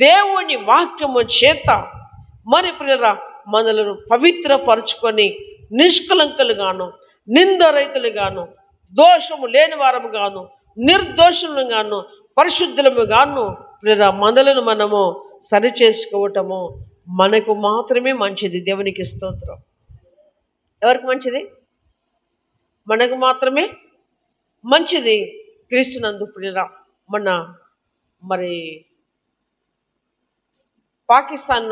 దేవుని వాక్యము చేత మరి ప్రియరా మనలను పవిత్రపరుచుకొని నిష్కలంకులుగాను, నిందరహితులుగాను, దోషము లేని వారముగాను, నిర్దోషములుగాను, పరిశుద్ధులముగాను ప్రియరా మనలను మనము సరి చేసుకోవటము మనకు మాత్రమే మంచిది. దేవునికి స్తోత్రం. ఎవరికి మంచిది? మనకు మాత్రమే మంచిది. క్రీస్తునందు ప్రియరా, మరి పాకిస్తాన్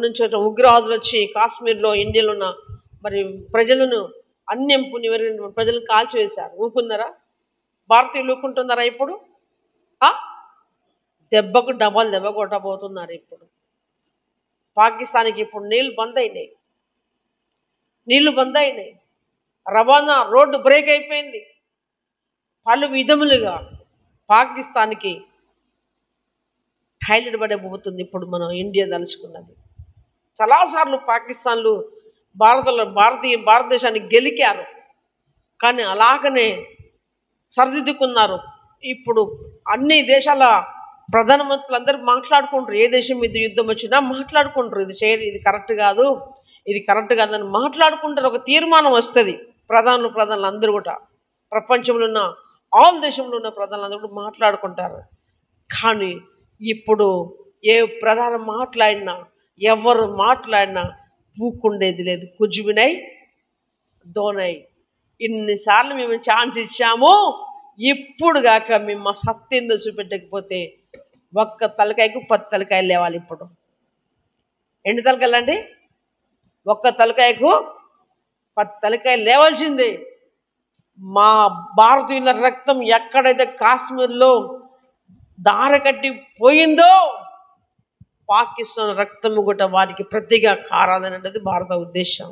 నుంచి ఉగ్రవాదులు వచ్చి కాశ్మీర్లో, ఇండియాలో ఉన్న మరి ప్రజలను, అన్యం పుణ్యమైన ప్రజలను కాల్చివేశారు. ఊకున్నారా? భారతీయులు ఊకుంటున్నారా? ఇప్పుడు దెబ్బకు డబల్ దెబ్బ కొట్టబోతున్నారు. ఇప్పుడు పాకిస్తాన్కి ఇప్పుడు నీళ్లు బంద్ అయినాయి. రవాణా రోడ్డు బ్రేక్ అయిపోయింది. పలు విధములుగా పాకిస్తాన్కి టాయిలెట్ పడబోతుంది. ఇప్పుడు మనం ఇండియా తలుచుకున్నది. చాలాసార్లు పాకిస్తాన్లు భారతదేశాన్ని గెలికారు, కానీ అలాగనే సరిదిద్దుకున్నారు. ఇప్పుడు అన్ని దేశాల ప్రధానమంత్రులు అందరూ మాట్లాడుకుంటారు. ఏ దేశం మీద యుద్ధం వచ్చినా మాట్లాడుకుంటారు. ఇది కరెక్ట్ కాదు, ఇది కరెక్ట్ కాదని మాట్లాడుకుంటారు. ఒక తీర్మానం వస్తుంది. ప్రధానులు అందరూ కూడా, ప్రపంచంలో ఉన్న ఆల్ దేశంలో ఉన్న ప్రధానులందరూ కూడా మాట్లాడుకుంటారు. కానీ ఇప్పుడు ఏ ప్రధాని మాట్లాడినా, ఎవరు మాట్లాడినా పూకుండేది లేదు. కుజ్బినై దోనై. ఇన్నిసార్లు మేము ఛాన్స్ ఇచ్చాము, ఇప్పుడు కాక మేము మా సత్యందో చూపెట్టకపోతే ఒక్క తలకాయకు 10 తలకాయలు లేవాలి. ఇప్పుడు ఎన్ని తలకాయలండి? ఒక్క తలకాయకు 10 తలకాయలు లేవాల్సిందే. మా భారతీయుల రక్తం ఎక్కడైతే కాశ్మీర్లో దార కట్టి పోయిందో పాకిస్తాన్ రక్తము కూడా వారికి ప్రతిగా కారాలని అనేది భారత ఉద్దేశం.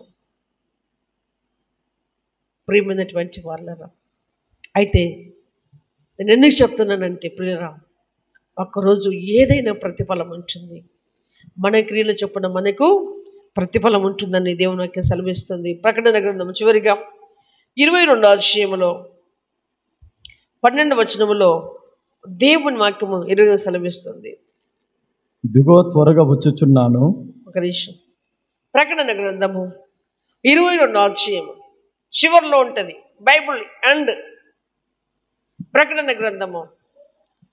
ప్రియమైనటువంటి వాళ్ళరా, అయితే నేను ఎందుకు చెప్తున్నానంటే ప్రియరా, ఒక్కరోజు ఏదైనా ప్రతిఫలం ఉంటుంది. మన క్రియలు చొప్పున మనకు ప్రతిఫలం ఉంటుందని దేవుని వాక్యం సెలవిస్తుంది. ప్రకటన గ్రంథం చివరిగా 22వ అధ్యాయములో 12వ వచనములో దేవుని వాక్యము ఇరుగా సెలవిస్తుంది.
ఇదిగో త్వరగా వచ్చుచున్నాను.
ఒక నిమిషం. ప్రకటన గ్రంథము 22వ అధ్యాయము చివరిలో ఉంటుంది బైబిల్ అండ్ ప్రకటన గ్రంథము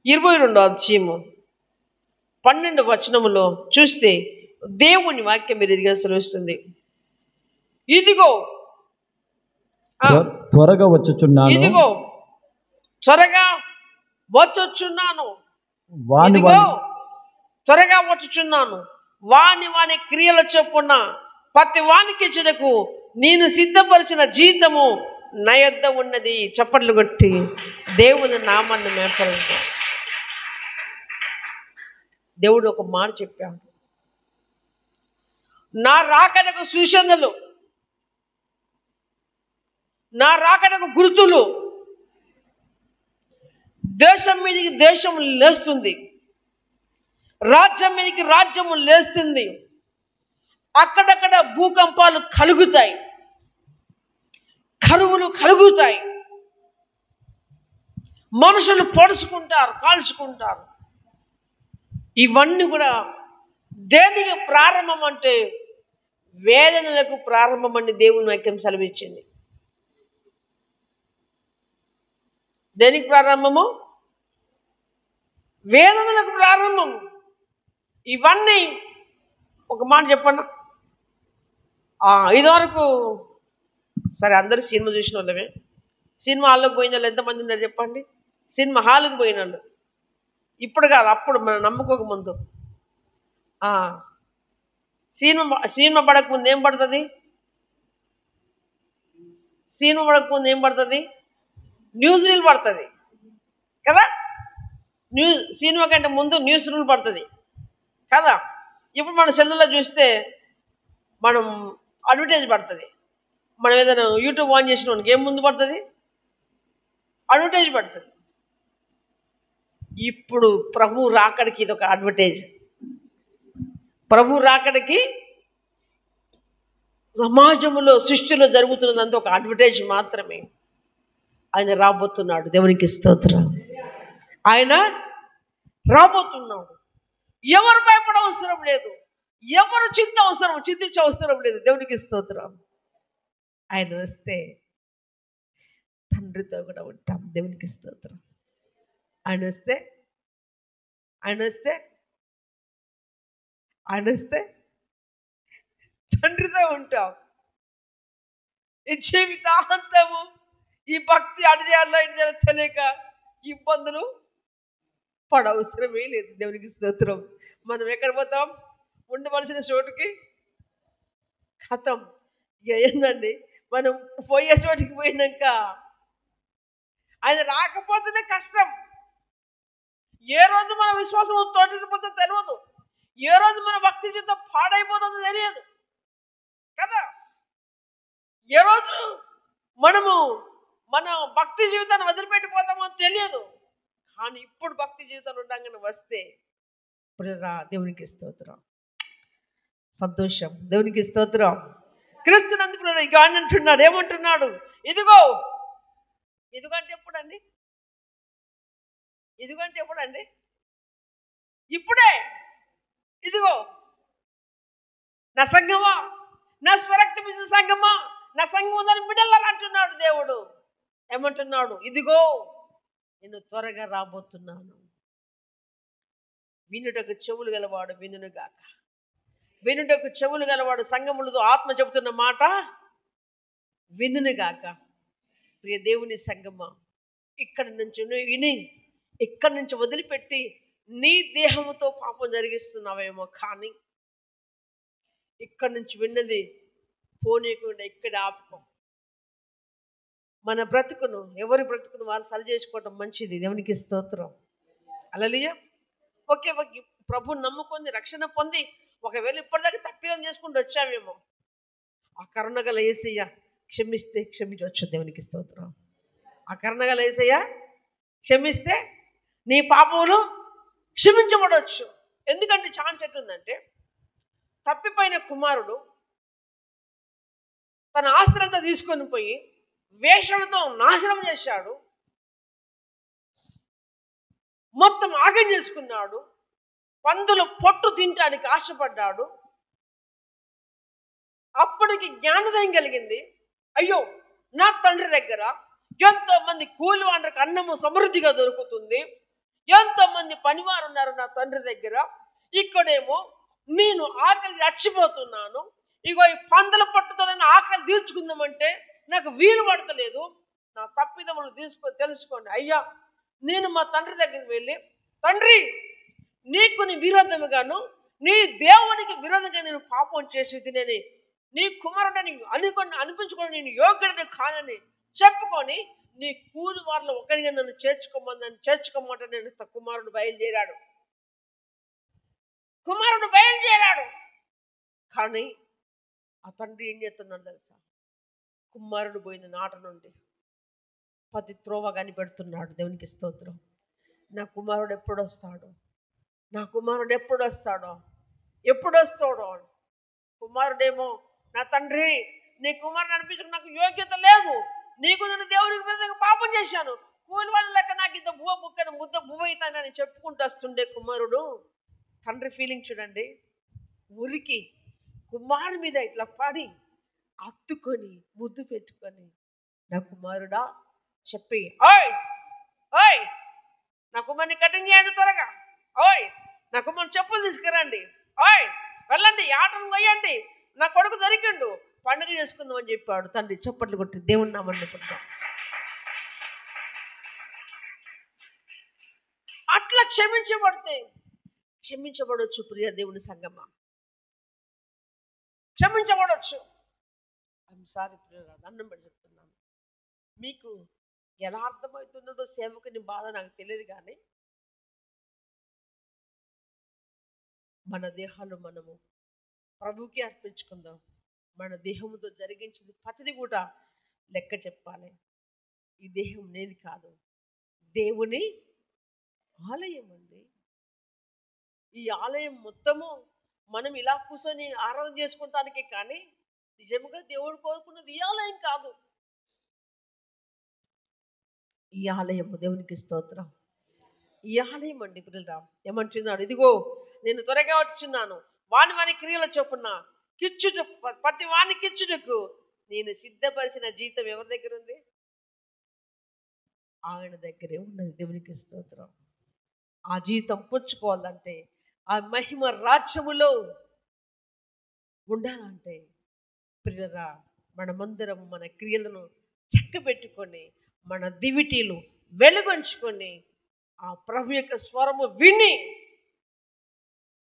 22వ అధ్యాయము 12వ వచనములో చూస్తే దేవుని వాక్యం ఇదిగా సెలవిస్తుంది. ఇదిగో
త్వరగా వచ్చుచున్నాను.
ఇదిగో త్వరగా వచ్చుచున్నాను. ఇదిగో త్వరగా వచ్చుచున్నాను. వాని వాని క్రియల చొప్పున ప్రతి వానికి ఇచ్చుటకు నేను సిద్ధపరిచిన జీతము నా యొద్ద ఉన్నది. చప్పట్లు కొట్టి దేవుని నామాన్ని మేపరండి. దేవుడు ఒక మాట చెప్పాడు, నా రాకడకు సూచనలు, నా రాకడకు గుర్తులు. దేశం మీదకి దేశం లేస్తుంది, రాజ్యం మీదకి రాజ్యము లేస్తుంది. అక్కడక్కడ భూకంపాలు కలుగుతాయి, కరువులు కలుగుతాయి, మనుషులు పొడుచుకుంటారు, కాల్చుకుంటారు. ఇవన్నీ కూడా దేనికి ప్రారంభం అంటే వేదనలకు ప్రారంభం అని దేవుని వాక్యం సెలవిచ్చింది. దేనికి ప్రారంభము? వేదనలకు ప్రారంభం. ఇవన్నీ ఒక మాట చెప్పన్నా, ఇదివరకు సరే అందరూ సినిమా చూసిన వాళ్ళమే. సినిమా హాల్లోకి పోయిన వాళ్ళు ఎంతమంది ఉన్నారు చెప్పండి? సినిమా హాల్కి పోయిన వాళ్ళు. ఇప్పుడు కాదు, అప్పుడు మనం నమ్ముకోక ముందు. సినిమా పడకముందు ఏం పడుతుంది? సినిమా పడకముందు ఏం పడుతుంది? న్యూస్ రీల్ పడుతుంది కదా. సినిమా కంటే ముందు న్యూస్ రూల్ పడుతుంది కదా. ఇప్పుడు మన సెల్లులో చూస్తే మనం అడ్వర్టైజ్ పడుతుంది. మనం ఏదైనా యూట్యూబ్ ఆన్ చేసిన వానికి ఏం ముందు పడుతుంది? అడ్వర్టైజ్ పడుతుంది. ఇప్పుడు ప్రభు రాకడికి ఇది ఒక అడ్వర్టైజ్. ప్రభు రాకడికి సమాజంలో సృష్టిలో జరుగుతున్నదంతా ఒక అడ్వర్టైజ్ మాత్రమే. ఆయన రాబోతున్నాడు. దేవునికి స్తోత్రం. ఆయన రాబోతున్నాడు. ఎవరు భయపడ అవసరం లేదు, ఎవరు చింతించే అవసరం లేదు. దేవునికి స్తోత్రం. ఆయన వస్తే తండ్రితో కూడా ఉంటాం. దేవునికి స్తోత్రం. ఆయన వస్తే తండ్రితో ఉంటాం. ఈ జీవితాంతము ఈ భక్తి అడిచేయాలో ఇటు తెలియక ఇబ్బందులు పడవసరమే లేదు. దేవునికి స్తోత్రం. మనం ఎక్కడ పోతాం? ఉండవలసిన చోటుకి ఖతం. ఇక ఏందండి, మనం పోయే చోటికి పోయినాక ఆయన రాకపోతేనే కష్టం. ఏ రోజు మన విశ్వాసం తోటిపోతుందో తెలియదు, ఏ రోజు మన భక్తి జీవితం పాడైపోతుందో తెలియదు కదా. ఏ రోజు మనము మన భక్తి జీవితాన్ని వదిలిపెట్టిపోతామో తెలియదు. కానీ ఇప్పుడు భక్తి జీవితాలు ఉండగానే వస్తే ప్రియరా, దేవునికి స్తోత్రం. సంతోషం. దేవునికి స్తోత్రం. క్రీస్తునందు ప్రియరా, ఇక ఆయన అంటున్నాడు, ఏమంటున్నాడు? ఇదిగో అంటే ఎప్పుడండి? ఇదిగంటే ఎప్పుడండి? ఇప్పుడే. ఇదిగో నా సంఘమా, నా స్వరక్తమిచ్చిన సంఘమా, నా సంఘం ఉందని బిడ్డలారా అంటున్నాడు దేవుడు. ఏమంటున్నాడు? ఇదిగో నేను త్వరగా రాబోతున్నాను. వినుటకు చెవులు గలవాడు వినుగాక. వినుటకు చెవులు గలవాడు సంఘములతో ఆత్మ చెబుతున్న మాట వినుగాక. ప్రియ దేవుని సంఘమా, ఇక్కడి నుంచి విని ఇక్కడి నుంచి వదిలిపెట్టి నీ దేహముతో పాపం జరిగిస్తున్నావేమో, కానీ ఇక్కడి నుంచి విన్నది పోనీయకుండా ఇక్కడ ఆపుకో. మన బ్రతుకును, ఎవరి బ్రతుకును వారు సరి చేసుకోవటం మంచిది. దేవునికి స్తోత్రం. హల్లెలూయా. ఓకే, ప్రభు నమ్ముకొని రక్షణ పొంది ఒకవేళ ఇప్పటిదాకా తప్పిదం చేసుకుంటూ వచ్చామేమో, ఆ కరుణగల యేసయ్య క్షమిస్తే క్షమించవచ్చు. దేవునికి స్తోత్రం. ఆ కరుణగల యేసయ్య క్షమిస్తే నీ పాపములు క్షమించబడవచ్చు. ఎందుకంటే ఛాన్స్ ఎట్లుందంటే, తప్పిపోయిన కుమారుడు తన ఆస్తినంతా తీసుకొని పోయి వేషంతో నాశనం చేశాడు, మొత్తం ఆగం చేసుకున్నాడు, పందులు పొట్టు తినటానికి ఆశపడ్డాడు. అప్పటికి జ్ఞానోదయం కలిగింది. అయ్యో, నా తండ్రి దగ్గర ఎంతో మంది కూలి వాళ్ళకి అన్నము సమృద్ధిగా దొరుకుతుంది, ఎంతో మంది పనివారు ఉన్నారు నా తండ్రి దగ్గర, ఇక్కడేమో నేను ఆకలి చచ్చిపోతున్నాను. ఇగో ఈ పందుల పట్టుతో ఆకలి తీర్చుకుందామంటే నాకు వీలు పడతలేదు. నా తప్పిదములు తెలుసుకోండి అయ్యా. నేను మా తండ్రి దగ్గరికి వెళ్ళి, తండ్రి, నీకు నీ విరోధముగాను నీ దేవునికి విరోధంగా నేను పాపం చేసి తినని నీ కుమారుడని అనిపించుకొని నేను యోగ్యుడిని కానని చెప్పుకొని నీ కూలి వారిలో ఒకరిగా నన్ను చేర్చుకోమంటే నేను కుమారుడు బయలుదేరాడు. కానీ ఆ తండ్రి ఏం చేస్తున్నాడు తెలుసా? కుమారుడు పోయిన నాట నుండి ప్రతి త్రోవ కనిపెడుతున్నాడు. దేవునికి స్తోత్రం. నా కుమారుడు ఎప్పుడు వస్తాడో, ఎప్పుడు వస్తాడో. కుమారుడేమో, నా తండ్రి, నీ కుమారుడు అనిపించుకుని నాకు యోగ్యత లేదు, నీకు నేను దేవునికి విరుద్ధంగా పాపం చేశాను, కూలి వాళ్ళ లెక్క నాకు ఇంత ముద్ద బువ్వ అవుతానని చెప్పుకుంటూ వస్తుండే కుమారుడు. తండ్రి ఫీలింగ్ చూడండి. ఉరికి కుమారు మీద ఇట్లా పడి అత్తుకొని ముద్దు పెట్టుకొని, నా కుమారుడా చెప్పి, ఓయ్ ఓయ్ నా కుమారుని కటింగ్ చేయండి త్వరగా, ఓయ్ నా కుమారుని చెప్పులు తీసుకురండి, ఓయ్ వెళ్ళండి ఆటను పోయండి, నా కొడుకు దొరికిండు, పండుగ చేసుకుందాం అని చెప్పాడు. తండ్రి చప్పట్లు కొట్టి దేవుని నామమున పుట్టాడు. అట్లా క్షమించబడవచ్చు ప్రియ దేవుని సంగమా, క్షమించబడవచ్చు. ఐఎమ్ సారీ ప్రియులారా, దండం పెట్టి చెప్తున్నాను. మీకు ఎలా అర్థమవుతున్నదో సేవకుని బాధ నాకు తెలియదు, కానీ మన దేహాలు మనము ప్రభుకి అర్పించుకుందాం. మన దేహంతో జరిగించింది ప్రతిది కూడా లెక్క చెప్పాలి. ఈ దేహం నేది కాదు, దేవుని ఆలయం అండి. ఈ ఆలయం మొత్తము మనం ఇలా కూర్చొని ఆరాధన చేసుకుంటానికి, కానీ నిజంగా దేవుడు కోరుకున్నది ఈ ఆలయం కాదు. ఈ ఆలయం దేవునికి స్తోత్రం. ఈ ఆలయం అండి పిల్లరా. ఏమంటున్నాడు? ఇదిగో నేను త్వరగా వచ్చున్నాను, వాని క్రియల చొప్పున ప్రతి వాని కిచ్చుటకు నేను సిద్ధపరిచిన జీతం ఎవరి దగ్గర ఉంది? ఆయన దగ్గరే ఉన్నది. దేవునికి స్తోత్రం. ఆ జీతం పుచ్చుకోవాలంటే, ఆ మహిమ రాజ్యములో ఉండాలంటే ప్రియులారా, మనమందరం మన క్రియలను చక్కబెట్టుకొని, మన దివిటీలు వెలుగొంచుకొని, ఆ ప్రభు యొక్క స్వరము విని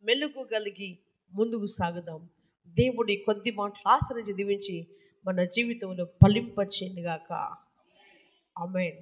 మెలుగు కలిగి ముందుకు సాగుదాం. దేవుడి కొద్ది మాటలు ఆశ్రయించి దీవించి మన జీవితంలో ఫలింపచేయునుగాక. ఆమేన్.